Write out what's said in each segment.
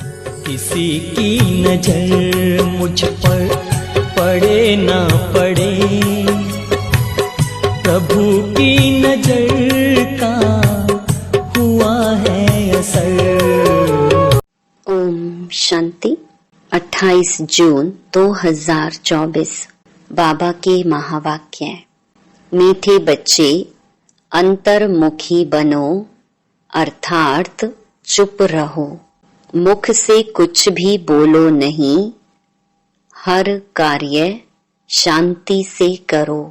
किसी की नजर मुझ पर पड़े ना पड़े, प्रभु की नजर का हुआ है असर। ओम शांति। 28 जून 2024। बाबा के महावाक्य। मीठे बच्चे, अंतर्मुखी बनो, अर्थात चुप रहो। मुख से कुछ भी बोलो नहीं, हर कार्य शांति से करो,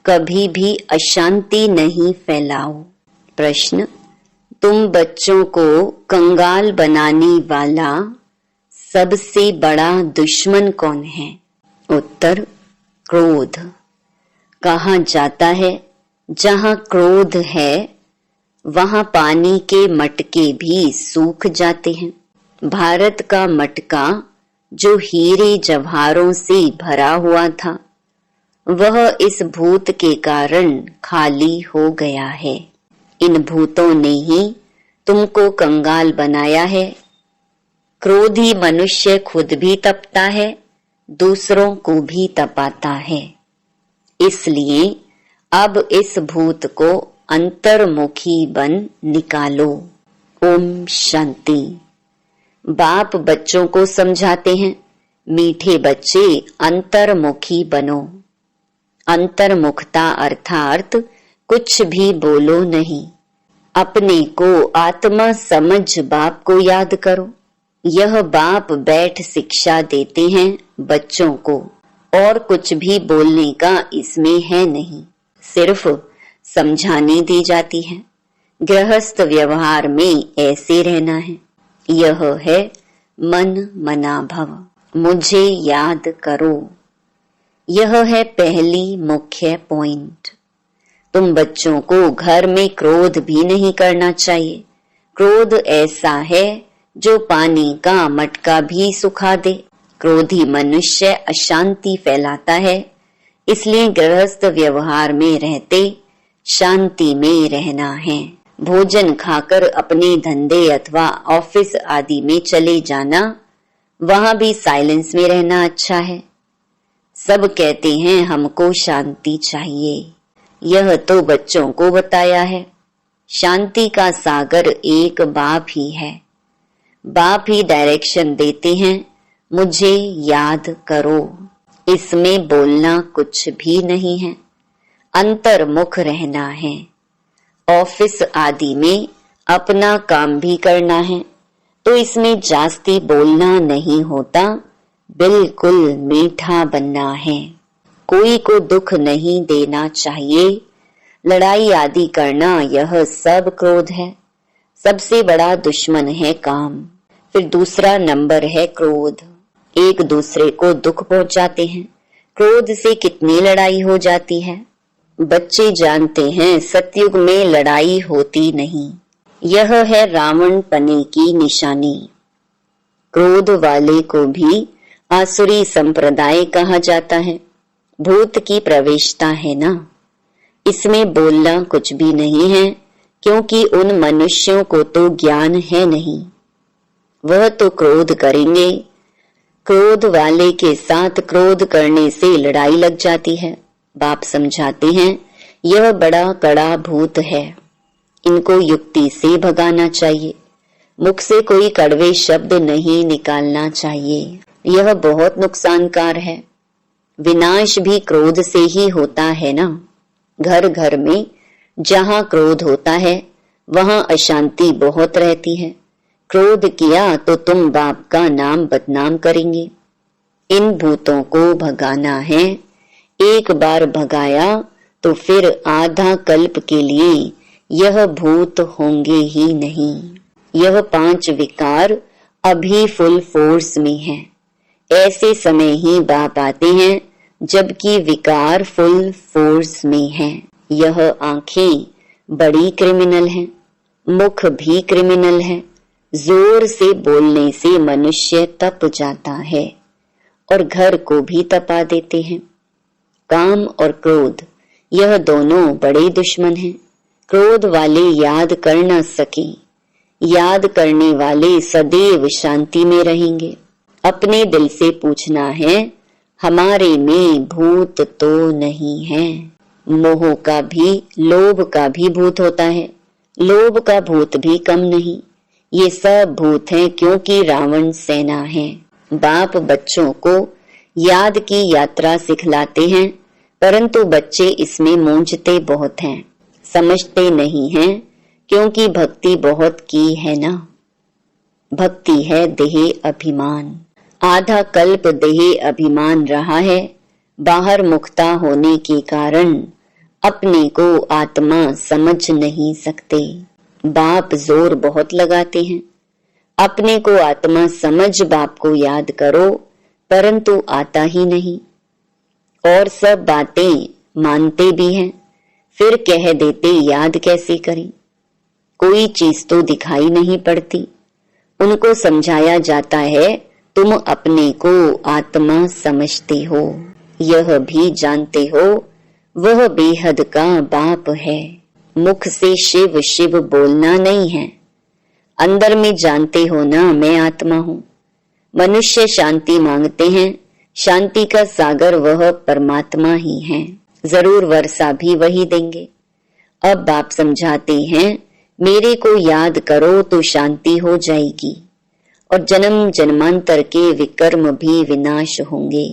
कभी भी अशांति नहीं फैलाओ। प्रश्न: तुम बच्चों को कंगाल बनाने वाला सबसे बड़ा दुश्मन कौन है? उत्तर: क्रोध। कहा जाता है, जहाँ क्रोध है वहाँ पानी के मटके भी सूख जाते हैं। भारत का मटका जो हीरे जवाहरों से भरा हुआ था, वह इस भूत के कारण खाली हो गया है। इन भूतों ने ही तुमको कंगाल बनाया है। क्रोधी मनुष्य खुद भी तपता है, दूसरों को भी तपाता है। इसलिए अब इस भूत को अंतर्मुखी बन निकालो। ओम शांति। बाप बच्चों को समझाते हैं, मीठे बच्चे अंतर्मुखी बनो। अंतर्मुखता अर्थात कुछ भी बोलो नहीं। अपने को आत्मा समझ बाप को याद करो। यह बाप बैठ शिक्षा देते हैं बच्चों को, और कुछ भी बोलने का इसमें है नहीं, सिर्फ समझाने दी जाती है। गृहस्थ व्यवहार में ऐसे रहना है। यह है मन मना भव, मुझे याद करो। यह है पहली मुख्य पॉइंट। तुम बच्चों को घर में क्रोध भी नहीं करना चाहिए। क्रोध ऐसा है जो पानी का मटका भी सुखा दे। क्रोधी मनुष्य अशांति फैलाता है। इसलिए गृहस्थ व्यवहार में रहते शांति में रहना है। भोजन खाकर अपने धंधे अथवा ऑफिस आदि में चले जाना, वहां भी साइलेंस में रहना अच्छा है। सब कहते हैं हमको शांति चाहिए। यह तो बच्चों को बताया है। शांति का सागर एक बाप ही है। बाप ही डायरेक्शन देते हैं, मुझे याद करो। इसमें बोलना कुछ भी नहीं है, अंतर्मुख रहना है। ऑफिस आदि में अपना काम भी करना है, तो इसमें जास्ती बोलना नहीं होता, बिल्कुल मीठा बनना है। कोई को दुख नहीं देना चाहिए। लड़ाई आदि करना, यह सब क्रोध है। सबसे बड़ा दुश्मन है काम। फिर दूसरा नंबर है क्रोध। एक दूसरे को दुख पहुंचाते हैं। क्रोध से कितनी लड़ाई हो जाती है। बच्चे जानते हैं सतयुग में लड़ाई होती नहीं। यह है रावण पने की निशानी। क्रोध वाले को भी आसुरी संप्रदाय कहा जाता है। भूत की प्रवेशता है ना। इसमें बोलना कुछ भी नहीं है, क्योंकि उन मनुष्यों को तो ज्ञान है नहीं। वह तो क्रोध करेंगे। क्रोध वाले के साथ क्रोध करने से लड़ाई लग जाती है। बाप समझाते हैं, यह बड़ा कड़ा भूत है, इनको युक्ति से भगाना चाहिए। मुख से कोई कड़वे शब्द नहीं निकालना चाहिए। यह बहुत नुकसानकार है। विनाश भी क्रोध से ही होता है ना। घर घर में जहाँ क्रोध होता है वहाँ अशांति बहुत रहती है। क्रोध किया तो तुम बाप का नाम बदनाम करेंगे। इन भूतों को भगाना है। एक बार भगाया तो फिर आधा कल्प के लिए यह भूत होंगे ही नहीं। यह 5 विकार अभी फुल फोर्स में है। ऐसे समय ही बाप आते हैं जबकि विकार फुल फोर्स में है। यह आंखें बड़ी क्रिमिनल हैं, मुख भी क्रिमिनल है। जोर से बोलने से मनुष्य तप जाता है और घर को भी तपा देते हैं। काम और क्रोध, यह दोनों बड़े दुश्मन हैं। क्रोध वाले याद कर न सके, याद करने वाले सदैव शांति में रहेंगे। अपने दिल से पूछना है, हमारे में भूत तो नहीं है। मोह का भी, लोभ का भी भूत होता है। लोभ का भूत भी कम नहीं। ये सब भूत हैं क्योंकि रावण सेना है। बाप बच्चों को याद की यात्रा सिखलाते हैं, परंतु बच्चे इसमें मूंझते बहुत हैं, समझते नहीं हैं, क्योंकि भक्ति बहुत की है ना। भक्ति है देह अभिमान। आधा कल्प देह अभिमान रहा है। बाहर मुक्ता होने के कारण अपने को आत्मा समझ नहीं सकते। बाप जोर बहुत लगाते हैं, अपने को आत्मा समझ बाप को याद करो, परंतु आता ही नहीं। और सब बातें मानते भी हैं, फिर कह देते याद कैसे करें। कोई चीज तो दिखाई नहीं पड़ती। उनको समझाया जाता है, तुम अपने को आत्मा समझते हो, यह भी जानते हो वह बेहद का बाप है। मुख से शिव शिव बोलना नहीं है, अंदर में जानते हो ना मैं आत्मा हूँ। मनुष्य शांति मांगते हैं, शांति का सागर वह परमात्मा ही है। जरूर वर्षा भी वही देंगे। अब बाप समझाते हैं, मेरे को याद करो तो शांति हो जाएगी और जन्म जन्मांतर के विकर्म भी विनाश होंगे।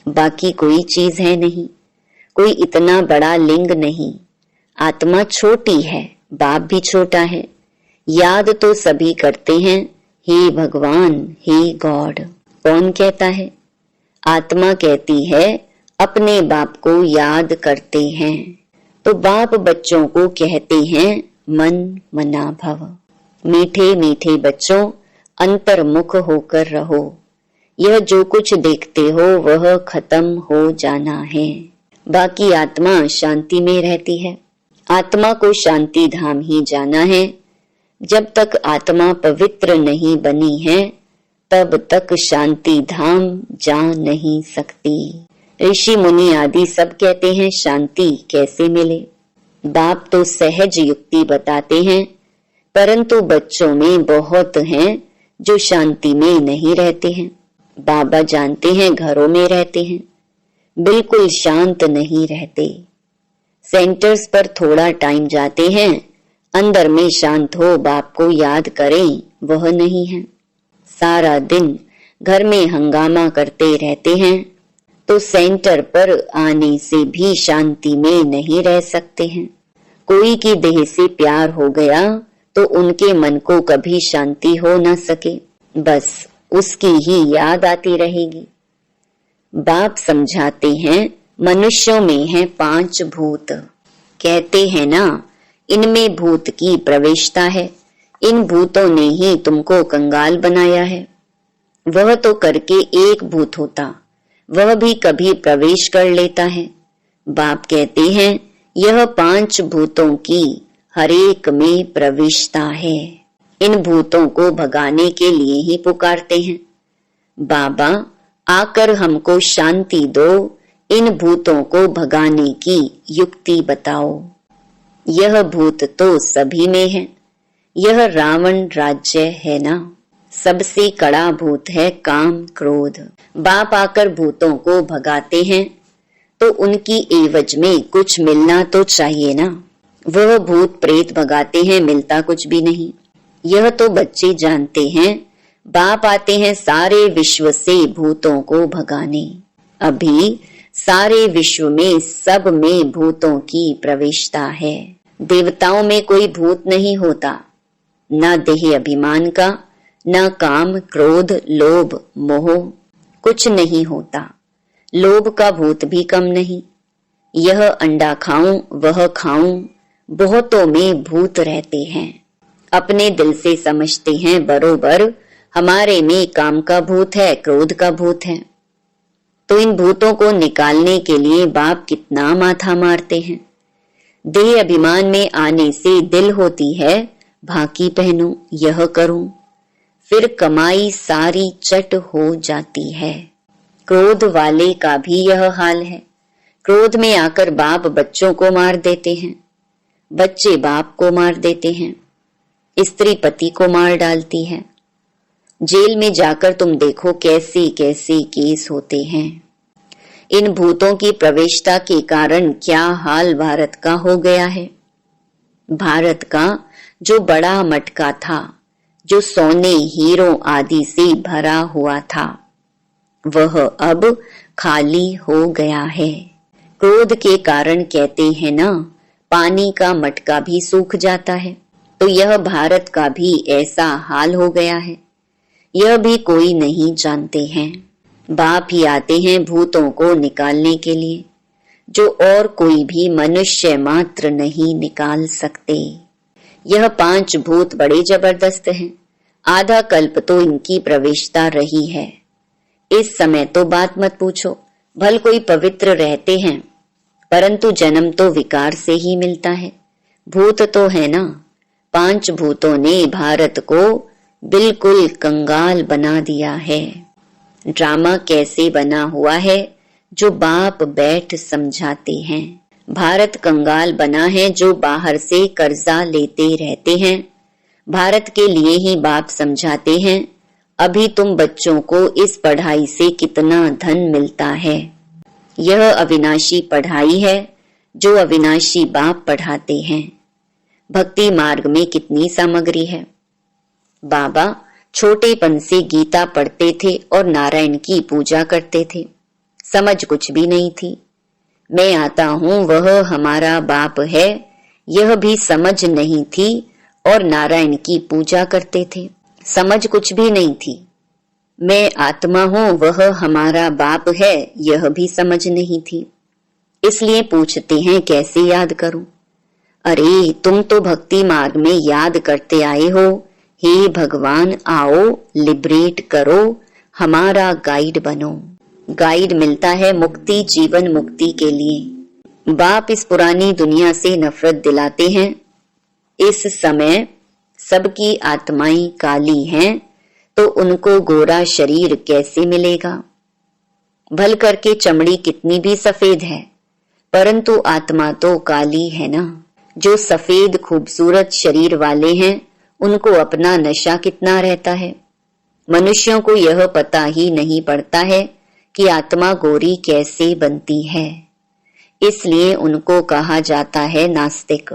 बाकी कोई चीज है नहीं, कोई इतना बड़ा लिंग नहीं। आत्मा छोटी है, बाप भी छोटा है। याद तो सभी करते हैं, हे भगवान, हे गॉड। कौन कहता है? आत्मा कहती है, अपने बाप को याद करते हैं। तो बाप बच्चों को कहते हैं, मन मना भव। मीठे मीठे बच्चों, अंतर्मुख होकर रहो। यह जो कुछ देखते हो वह खत्म हो जाना है। बाकी आत्मा शांति में रहती है। आत्मा को शांति धाम ही जाना है। जब तक आत्मा पवित्र नहीं बनी है, तब तक शांति धाम जा नहीं सकती। ऋषि मुनि आदि सब कहते हैं शांति कैसे मिले। बाप तो सहज युक्ति बताते हैं, परंतु बच्चों में बहुत हैं जो शांति में नहीं रहते हैं। बाबा जानते हैं घरों में रहते हैं, बिल्कुल शांत नहीं रहते। सेंटर्स पर थोड़ा टाइम जाते हैं, अंदर में शांत हो बाप को याद करें, वह नहीं है। सारा दिन घर में हंगामा करते रहते हैं, तो सेंटर पर आने से भी शांति में नहीं रह सकते हैं। कोई की देह से प्यार हो गया तो उनके मन को कभी शांति हो न सके, बस उसकी ही याद आती रहेगी। बाप समझाते हैं, मनुष्यों में है 5 भूत। कहते हैं ना, इनमें भूत की प्रवेशता है। इन भूतों ने ही तुमको कंगाल बनाया है। वह तो करके एक भूत होता, वह भी कभी प्रवेश कर लेता है। बाप कहते हैं, यह 5 भूतों की हरेक में प्रविष्टा है। इन भूतों को भगाने के लिए ही पुकारते हैं। बाबा आकर हमको शांति दो, इन भूतों को भगाने की युक्ति बताओ। यह भूत तो सभी में है। यह रावण राज्य है ना, सबसे कड़ा भूत है काम क्रोध। बाप आकर भूतों को भगाते हैं तो उनकी एवज में कुछ मिलना तो चाहिए ना। वह भूत प्रेत भगाते हैं, मिलता कुछ भी नहीं। यह तो बच्चे जानते हैं। बाप आते हैं सारे विश्व से भूतों को भगाने। अभी सारे विश्व में सब में भूतों की प्रवेशता है। देवताओं में कोई भूत नहीं होता, न देह अभिमान का, न काम क्रोध लोभ मोह, कुछ नहीं होता। लोभ का भूत भी कम नहीं। यह अंडा खाऊं वह खाऊं, बहुतों में भूत रहते हैं। अपने दिल से समझते हैं बरोबर हमारे में काम का भूत है, क्रोध का भूत है। तो इन भूतों को निकालने के लिए बाप कितना माथा मारते हैं। देह अभिमान में आने से दिल होती है, भाकी पहनूं, यह करूं, फिर कमाई सारी चट हो जाती है। क्रोध वाले का भी यह हाल है। क्रोध में आकर बाप बच्चों को मार देते हैं, बच्चे बाप को मार देते हैं। स्त्री पति को मार डालती है। जेल में जाकर तुम देखो कैसे कैसे केस होते हैं। इन भूतों की प्रवेशता के कारण क्या हाल भारत का हो गया है। भारत का जो बड़ा मटका था, जो सोने हीरों आदि से भरा हुआ था, वह अब खाली हो गया है। क्रोध के कारण कहते हैं ना, पानी का मटका भी सूख जाता है। तो यह भारत का भी ऐसा हाल हो गया है। यह भी कोई नहीं जानते हैं। बाप ही आते हैं भूतों को निकालने के लिए, जो और कोई भी मनुष्य मात्र नहीं निकाल सकते। यह 5 भूत बड़े जबरदस्त हैं। आधा कल्प तो इनकी प्रवेशता रही है। इस समय तो बात मत पूछो। भल कोई पवित्र रहते हैं, परंतु जन्म तो विकार से ही मिलता है। भूत तो है ना। 5 भूतों ने भारत को बिल्कुल कंगाल बना दिया है। ड्रामा कैसे बना हुआ है जो बाप बैठ समझाते हैं। भारत कंगाल बना है जो बाहर से कर्जा लेते रहते हैं। भारत के लिए ही बाप समझाते हैं, अभी तुम बच्चों को इस पढ़ाई से कितना धन मिलता है। यह अविनाशी पढ़ाई है जो अविनाशी बाप पढ़ाते हैं। भक्ति मार्ग में कितनी सामग्री है। बाबा छोटेपन से गीता पढ़ते थे और नारायण की पूजा करते थे। समझ कुछ भी नहीं थी। मैं आता हूँ वह हमारा बाप है, यह भी समझ नहीं थी और नारायण की पूजा करते थे। समझ कुछ भी नहीं थी। मैं आत्मा हूँ वह हमारा बाप है, यह भी समझ नहीं थी। इसलिए पूछते हैं कैसे याद करूं। अरे तुम तो भक्ति मार्ग में याद करते आए हो। हे भगवान आओ, लिबरेट करो, हमारा गाइड बनो। गाइड मिलता है मुक्ति, जीवन मुक्ति के लिए। बाप इस पुरानी दुनिया से नफरत दिलाते हैं। इस समय सबकी आत्माएं काली हैं, तो उनको गोरा शरीर कैसे मिलेगा। भल करके चमड़ी कितनी भी सफेद है, परंतु आत्मा तो काली है ना। जो सफेद खूबसूरत शरीर वाले हैं उनको अपना नशा कितना रहता है। मनुष्यों को यह पता ही नहीं पड़ता है कि आत्मा गोरी कैसे बनती है। इसलिए उनको कहा जाता है नास्तिक।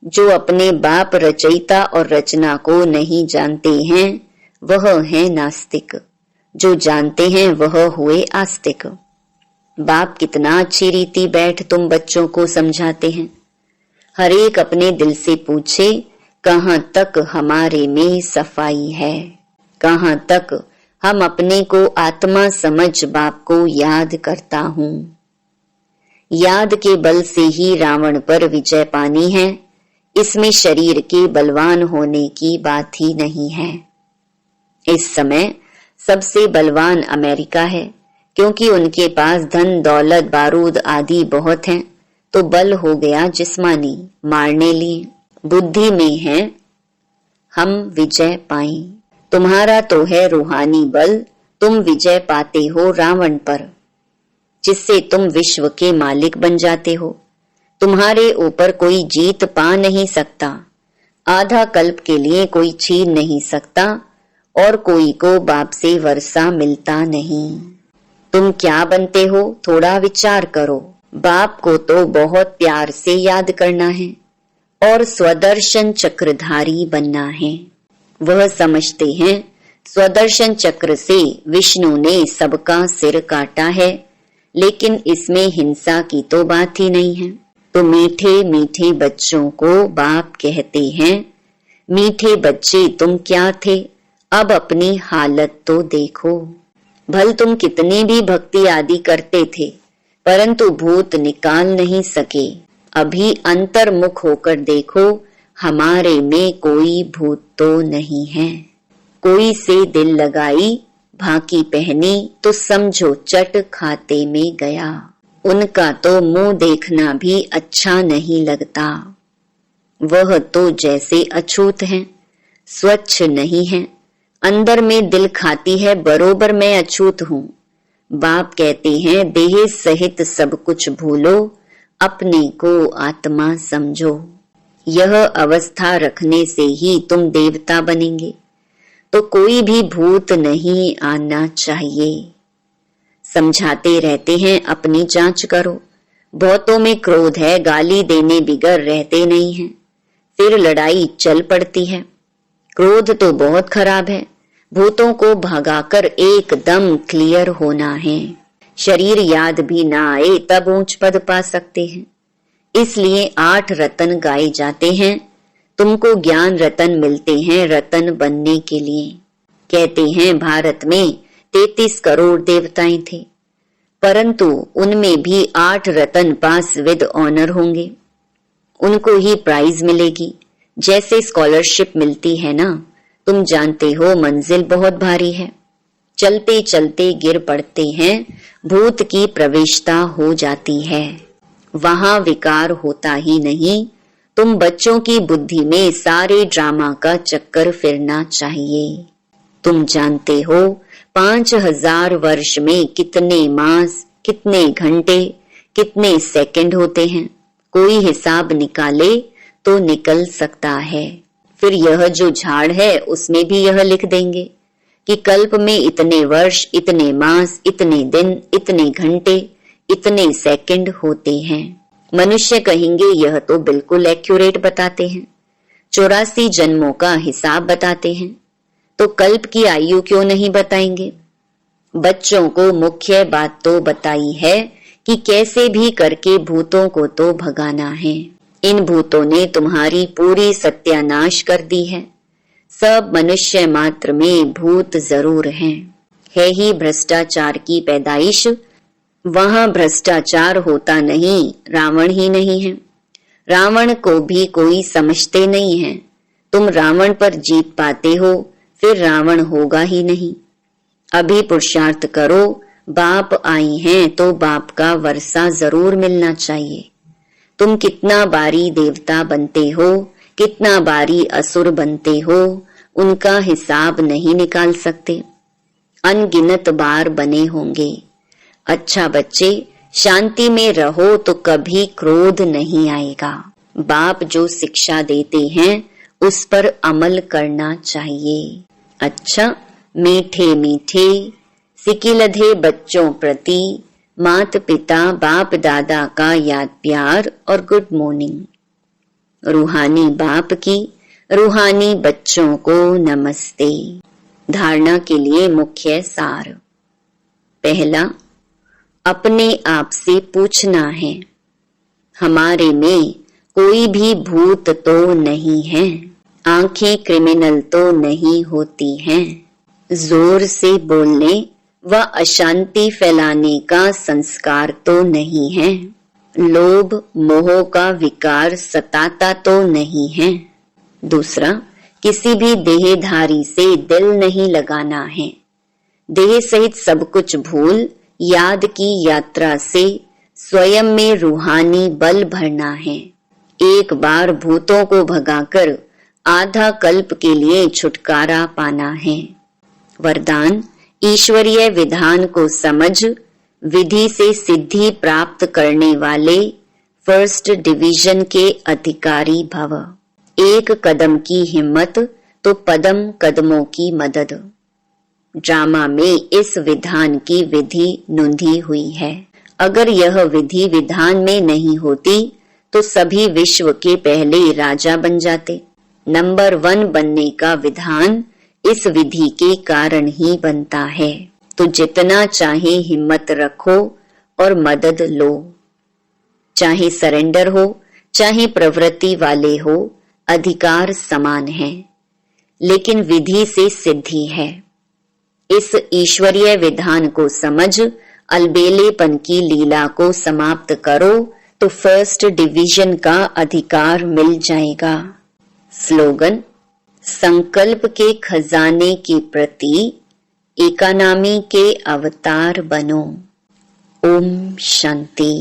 जो अपने बाप रचयिता और रचना को नहीं जानते हैं वह है नास्तिक। जो जानते हैं वह हुए आस्तिक। बाप कितना अच्छी रीति बैठ तुम बच्चों को समझाते हैं। हर एक अपने दिल से पूछे, कहाँ तक हमारे में सफाई है, कहाँ तक हम अपने को आत्मा समझ बाप को याद करता हूँ। याद के बल से ही रावण पर विजय पानी है। इसमें शरीर के बलवान होने की बात ही नहीं है। इस समय सबसे बलवान अमेरिका है, क्योंकि उनके पास धन दौलत बारूद आदि बहुत हैं, तो बल हो गया जिस्मानी, मारने लिए। बुद्धि में है हम विजय पाएं। तुम्हारा तो है रूहानी बल, तुम विजय पाते हो रावण पर, जिससे तुम विश्व के मालिक बन जाते हो। तुम्हारे ऊपर कोई जीत पा नहीं सकता। आधा कल्प के लिए कोई छीन नहीं सकता और कोई को बाप से वर्षा मिलता नहीं। तुम क्या बनते हो थोड़ा विचार करो। बाप को तो बहुत प्यार से याद करना है और स्वदर्शन चक्रधारी बनना है। वह समझते हैं स्वदर्शन चक्र से विष्णु ने सबका सिर काटा है, लेकिन इसमें हिंसा की तो बात ही नहीं है। तो मीठे मीठे बच्चों को बाप कहते हैं, मीठे बच्चे तुम क्या थे, अब अपनी हालत तो देखो। भल तुम कितनी भी भक्ति आदि करते थे, परंतु भूत निकाल नहीं सके। अभी अंतर्मुख होकर देखो, हमारे में कोई भूत तो नहीं है। कोई से दिल लगाई, भाकी पहनी तो समझो चट खाते में गया। उनका तो मुंह देखना भी अच्छा नहीं लगता। वह तो जैसे अछूत हैं, स्वच्छ नहीं है। अंदर में दिल खाती है बरोबर मैं अछूत हूँ। बाप कहते हैं देह सहित सब कुछ भूलो, अपने को आत्मा समझो। यह अवस्था रखने से ही तुम देवता बनेंगे, तो कोई भी भूत नहीं आना चाहिए। समझाते रहते हैं अपनी जांच करो। बहुतों में क्रोध है, गाली देने बिगर रहते नहीं हैं, फिर लड़ाई चल पड़ती है। क्रोध तो बहुत खराब है, भूतों को भगाकर एकदम क्लियर होना है। शरीर याद भी ना आए तब ऊंच पद पा सकते हैं। इसलिए 8 रतन गाए जाते हैं। तुमको ज्ञान रतन मिलते हैं रतन बनने के लिए। कहते हैं भारत में 33 करोड़ देवताएं थे, परंतु उनमें भी 8 रतन पास विद ऑनर होंगे। उनको ही प्राइज मिलेगी, जैसे स्कॉलरशिप मिलती है ना। तुम जानते हो मंजिल बहुत भारी है, चलते चलते गिर पड़ते हैं, भूत की प्रवेशता हो जाती है, वहां विकार होता ही नहीं। तुम बच्चों की बुद्धि में सारे ड्रामा का चक्कर फिरना चाहिए। तुम जानते हो 5000 वर्ष में कितने मास, कितने घंटे, कितने सेकंड होते हैं। कोई हिसाब निकाले तो निकल सकता है। फिर यह जो झाड़ है उसमें भी यह लिख देंगे कि कल्प में इतने वर्ष, इतने मास, इतने दिन, इतने घंटे, इतने सेकंड होते हैं। मनुष्य कहेंगे यह तो बिल्कुल एक्यूरेट बताते हैं, 84 जन्मों का हिसाब बताते हैं, तो कल्प की आयु क्यों नहीं बताएंगे। बच्चों को मुख्य बात तो बताई है कि कैसे भी करके भूतों को तो भगाना है। इन भूतों ने तुम्हारी पूरी सत्यानाश कर दी है। सब मनुष्य मात्र में भूत जरूर हैं। है ही भ्रष्टाचार की पैदाइश, वहां भ्रष्टाचार होता नहीं, रावण ही नहीं है। रावण को भी कोई समझते नहीं है। तुम रावण पर जीत पाते हो, फिर रावण होगा ही नहीं। अभी पुरुषार्थ करो, बाप आई हैं तो बाप का वर्षा जरूर मिलना चाहिए। तुम कितना बारी देवता बनते हो, कितना बारी असुर बनते हो, उनका हिसाब नहीं निकाल सकते। अनगिनत बार बने होंगे। अच्छा बच्चे, शांति में रहो तो कभी क्रोध नहीं आएगा। बाप जो शिक्षा देते हैं उस पर अमल करना चाहिए। अच्छा, मीठे मीठे सिकिलधे बच्चों प्रति मात पिता बाप दादा का याद प्यार और गुड मॉर्निंग। रूहानी बाप की रूहानी बच्चों को नमस्ते। धारणा के लिए मुख्य सार। पहला, अपने आप से पूछना है, हमारे में कोई भी भूत तो नहीं है, आंखें क्रिमिनल तो नहीं होती हैं, जोर से बोलने व अशांति फैलाने का संस्कार तो नहीं है, लोभ मोह का विकार सताता तो नहीं है। दूसरा, किसी भी देहधारी से दिल नहीं लगाना है। देह सहित सब कुछ भूल याद की यात्रा से स्वयं में रूहानी बल भरना है। एक बार भूतों को भगाकर आधा कल्प के लिए छुटकारा पाना है। वरदान, ईश्वरीय विधान को समझ विधि से सिद्धि प्राप्त करने वाले फर्स्ट डिवीजन के अधिकारी भव। एक कदम की हिम्मत तो पदम कदमों की मदद। ड्रामा में इस विधान की विधि नूंधी हुई है। अगर यह विधि विधान में नहीं होती तो सभी विश्व के पहले राजा बन जाते। नंबर 1 बनने का विधान इस विधि के कारण ही बनता है। तो जितना चाहे हिम्मत रखो और मदद लो। चाहे सरेंडर हो, चाहे प्रवृत्ति वाले हो, अधिकार समान है, लेकिन विधि से सिद्धि है। इस ईश्वरीय विधान को समझ अलबेलेपन की लीला को समाप्त करो तो फर्स्ट डिवीजन का अधिकार मिल जाएगा। स्लोगन, संकल्प के खजाने के प्रति एकानामी के अवतार बनो। ओम शांति।